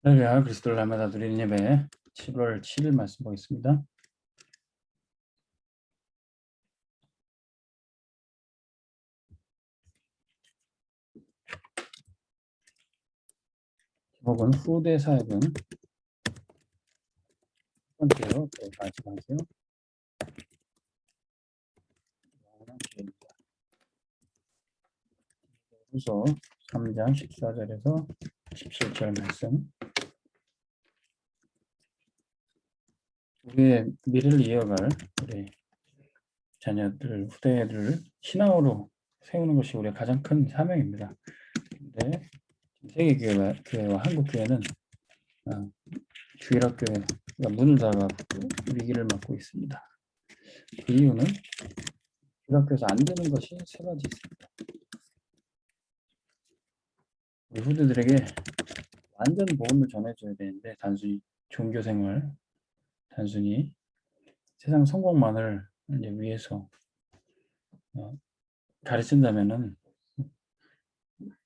할렐루야, 그리스도를 날마다 드리는 예배 7월 7일 말씀 보겠습니다. 제목은 후대 사역은 첫 번째로 마지막이요. 후서 3장 14절에서 17절 말씀. 우리의 미래를 이어갈 우리 자녀들, 후대를 신앙으로 세우는 것이 우리의 가장 큰 사명입니다. 근데 세계교회와 한국교회는 주일학교회가 문을 닫아갖고 위기를 맞고 있습니다. 그 이유는 주일학교에서 안 되는 것이 세 가지 있습니다. 우리 후대들에게 완전 복음을 전해줘야 되는데 단순히 종교생활, 단순히 세상 성공만을 이제 위해서 가르친다면은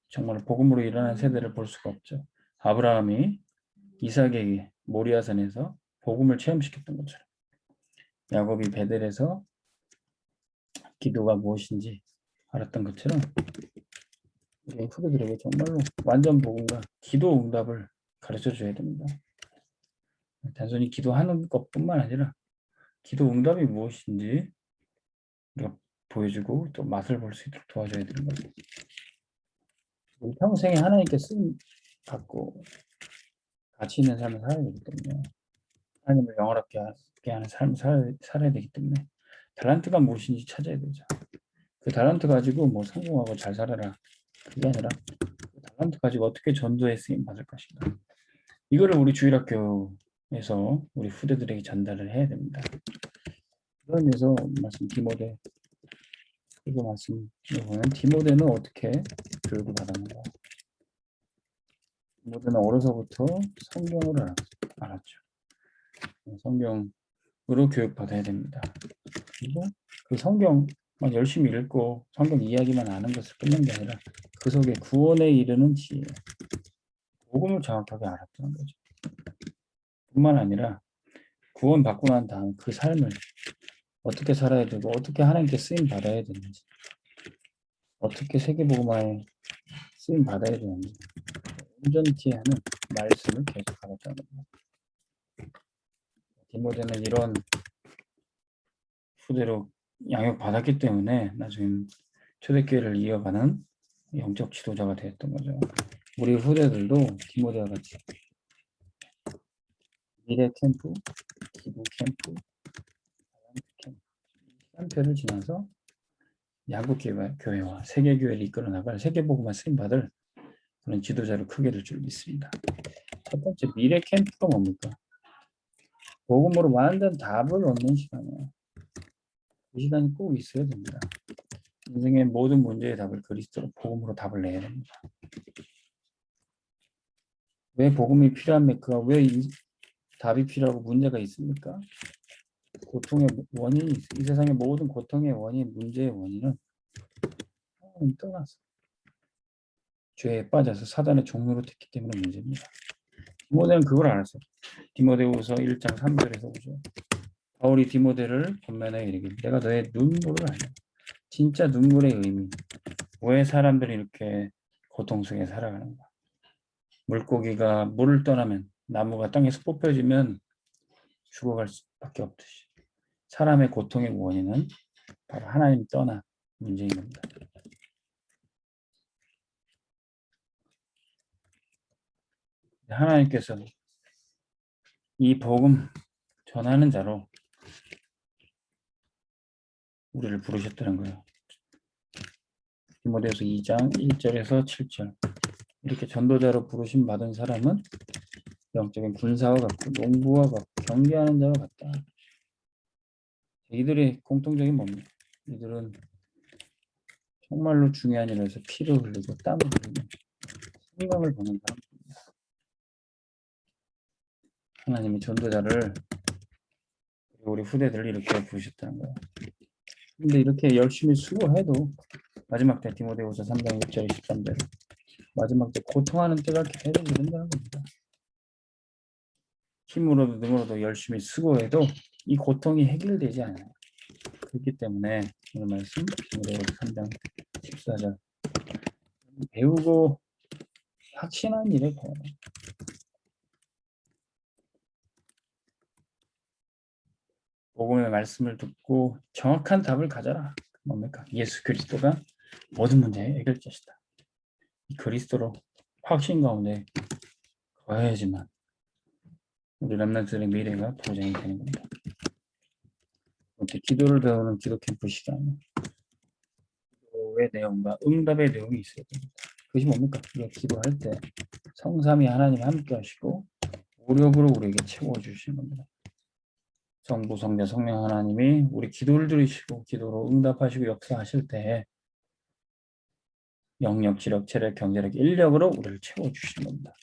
정말 복음으로 일어난 세대를 볼 수가 없죠. 아브라함이 이삭에게 모리아산에서 복음을 체험시켰던 것처럼, 야곱이 베델에서 기도가 무엇인지 알았던 것처럼 우리 후대들에게 정말로 완전 복음과 기도 응답을 가르쳐줘야 됩니다. 단순히 기도하는 것뿐만 아니라 기도 응답이 무엇인지 우리가 보여주고 또 맛을 볼 수 있도록 도와줘야 되는 거죠. 우리 평생에 하나님께 쓰임 받고 가치 있는 삶을 살아야 되기 때문에 하나님을 영원하게 하는 삶을 살아야 되기 때문에 달란트가 무엇인지 찾아야 되죠. 그 달란트 가지고 뭐 성공하고 잘 살아라 그게 아니라 그 달란트 가지고 어떻게 전도에 쓰임 받을 것인가, 이거를 우리 주일학교에서 우리 후대들에게 전달을 해야 됩니다. 그런 의미에서 말씀 디모데, 이거 말씀을 보면 디모데는 어떻게 교육을 받았는가. 디모데는 어려서부터 성경을 알았죠. 성경으로 교육받아야 됩니다. 그리고 그 성경만 열심히 읽고 성경 이야기만 아는 것을 끝낸 게 아니라 그 속에 구원에 이르는 지혜, 복음을 정확하게 알았다는 거죠. 뿐만 아니라 구원 받고 난 다음 그 삶을 어떻게 살아야 되고 어떻게 하나님께 쓰임 받아야 되는지, 어떻게 세계복음화에 쓰임 받아야 되는지 온전히 하는 말씀을 계속 알았다는 겁니다. 디모데는 이런 후대로 양육받았기 때문에 나중에 초대교회를 이어가는 영적 지도자가 되었던 거죠. 우리 후대들도 디모데와 같이 미래 캠프, 기부 캠프, 시간표를 지나서 양국교회와 세계교회를 이끌어 나갈 세계복음화 쓰임받을 그런 지도자로 크게 될 줄 믿습니다. 첫 번째, 미래 캠프가 뭡니까? 복음으로 완전 답을 얻는 시간이에요. 이 시간이 꼭 있어야 됩니다. 인생의 모든 문제의 답을 그리스도로 복음으로 답을 내야 됩니다. 왜 복음이 필요합니까? 왜 이 답이 필요하고 문제가 있습니까? 고통의 원인이 있어요. 이 세상의 모든 고통의 원인, 문제의 원인은 하나님 떠나서 죄에 빠져서 사단의 종로로 됐기 때문에 문제입니다. 디모데는 그걸 알았어요. 디모데후서 1장 3절에서 보죠. 바울이 디모데를 권면하여 이르기를 내가 너의 눈물을 알려. 진짜 눈물의 의미. 왜 사람들이 이렇게 고통 속에 살아가는가? 물고기가 물을 떠나면, 나무가 땅에서 뽑혀지면 죽어갈 수밖에 없듯이 사람의 고통의 원인은 바로 하나님 떠나 문제인 겁니다. 하나님께서 이 복음 전하는 자로 우리를 부르셨다는 거예요. 디모데후서 2장 1절에서 7절. 이렇게 전도자로 부르심 받은 사람은 영적인 군사와 같고 농부와 같고 경계하는 자와 같다. 이들의 공통적인 뭡니까? 이들은 정말로 중요한 일에서 피를 흘리고 땀을 흘리고 생명을 보는 사람입니다. 하나님이 전도자를 우리 후대들을 이렇게 부르셨다는 거예요. 근데 이렇게 열심히 수고해도 마지막 때 디모데후서 3장 6절 13절 마지막 때 고통하는 때가 계속 이른다는 겁니다. 힘으로도 능으로도 열심히 수고해도 이 고통이 해결되지 않아요. 그렇기 때문에 오늘 말씀 히브리서 3장 14절 배우고 확신한 일에 배워요. 복음의 말씀을 듣고 정확한 답을 가져라. 뭡니까? 예수 그리스도가 모든 문제의 해결자시다. 이 그리스도로 확신 가운데 거해야지만 우리 렘넌트들의 미래가 보장이 되는 겁니다. 이렇게 기도를 배우는 기도 캠프 시간, 기도의 내용과 응답의 내용이 있어야 됩니다. 그것이 뭡니까? 우리가 기도할 때 성삼위 하나님이 함께 하시고 오력으로 우리에게 채워주시는 겁니다. 성부, 성자, 성령 하나님이 우리 기도를 들으시고 기도로 응답하시고 역사하실 때 영역, 지력, 체력, 경제력, 인력으로 우리를 채워주시는 겁니다.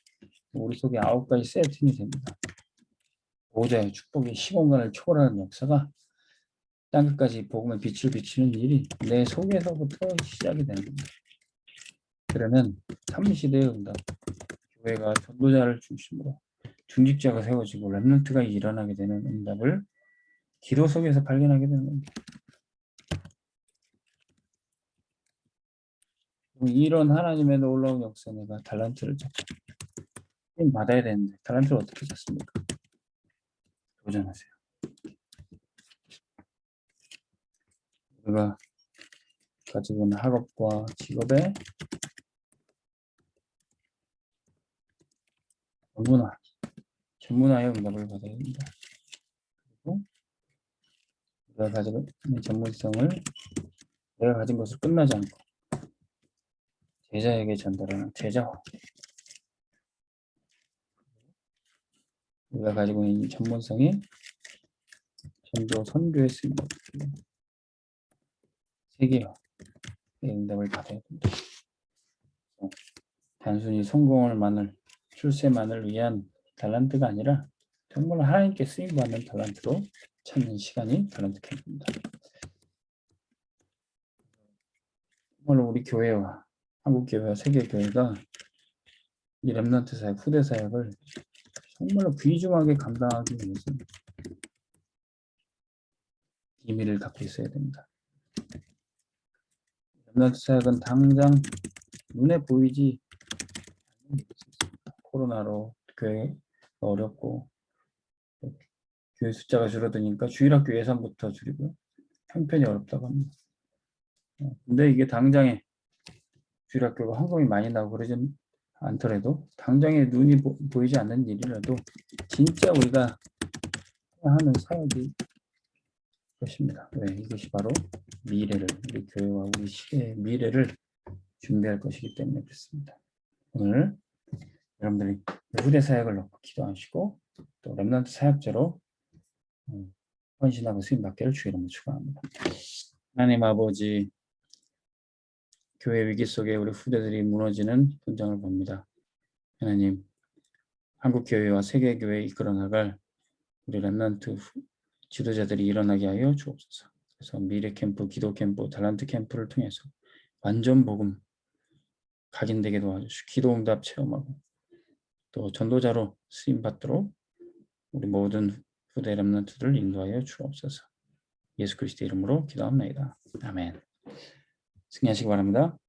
우리 속에 9가지 세팅이 됩니다. 보호자의 축복이 시공간을 초월하는 역사가 땅끝까지 복음의 빛을 비치는 일이 내 속에서부터 시작이 되는 겁니다. 그러면 3시대의 응답, 교회가 전도자를 중심으로 중직자가 세워지고 렘넌트가 일어나게 되는 응답을 기도 속에서 발견하게 되는 겁니다. 이런 하나님의 놀라운 역사 내가 달란트를 잡고 받아야 되는데 달란트를 어떻게 잡습니까? 도전하세요. 우리가 가지고 있는 학업과 직업에 전문화의 응답을 받아야 합니다. 그리고 우리가 가지고 있는 전문성을 내가 가진 것을 끝나지 않고 제자에게 전달하는 제자화. 우리가 가지고 있는 전문성이 전도 선교에 쓰입니다. 세계화의 응답을 받아야 됩니다. 단순히 성공을만을 출세만을 위한 달란트가 아니라 정말 하나님께 쓰임받는 달란트로 찾는 시간이 달란트 캠프입니다. 정말 우리 교회와 한국교회와 세계교회가 이 렘넌트 사역, 후대 사역을 정말로 귀중하게 감당하기 위해서 비밀을 갖고 있어야 됩니다. 렘넌트 사역은 당장 눈에 보이지 않는 일이 있습니다. 코로나로 교회가 어렵고 교회 숫자가 줄어드니까 주일학교 예산부터 줄이고 형편이 어렵다고 합니다. 근데 이게 당장에 주일학교가 헌금이 많이 나고 그러진 않더라도 당장에 눈이 보이지 않는 일이라도 진짜 우리가 하는 사역이 것입니다. 네, 이것이 바로 미래를 우리 교회와 우리 시대의 미래를 준비할 것이기 때문에 그렇습니다. 오늘 여러분들이 후대 사역을 놓고 기도하시고 또 렘넌트 사역자로 헌신하고 수임 받기를 주의 이름으로 축원합니다. 하나님 아버지, 교회 위기 속에 우리 후대들이 무너지는 현장을 봅니다. 하나님, 한국교회와 세계교회에 이끌어 나갈 우리 렘넌트 지도자들이 일어나게 하여 주옵소서. 그래서 미래 캠프, 기도 캠프, 달란트 캠프를 통해서 완전 복음 각인되게 도와주시고 기도 응답 체험하고 또 전도자로 쓰임 받도록 우리 모든 후대 렘넌트들을 인도하여 주옵소서. 예수 그리스도 이름으로 기도합니다. 아멘. 승리하시기 바랍니다.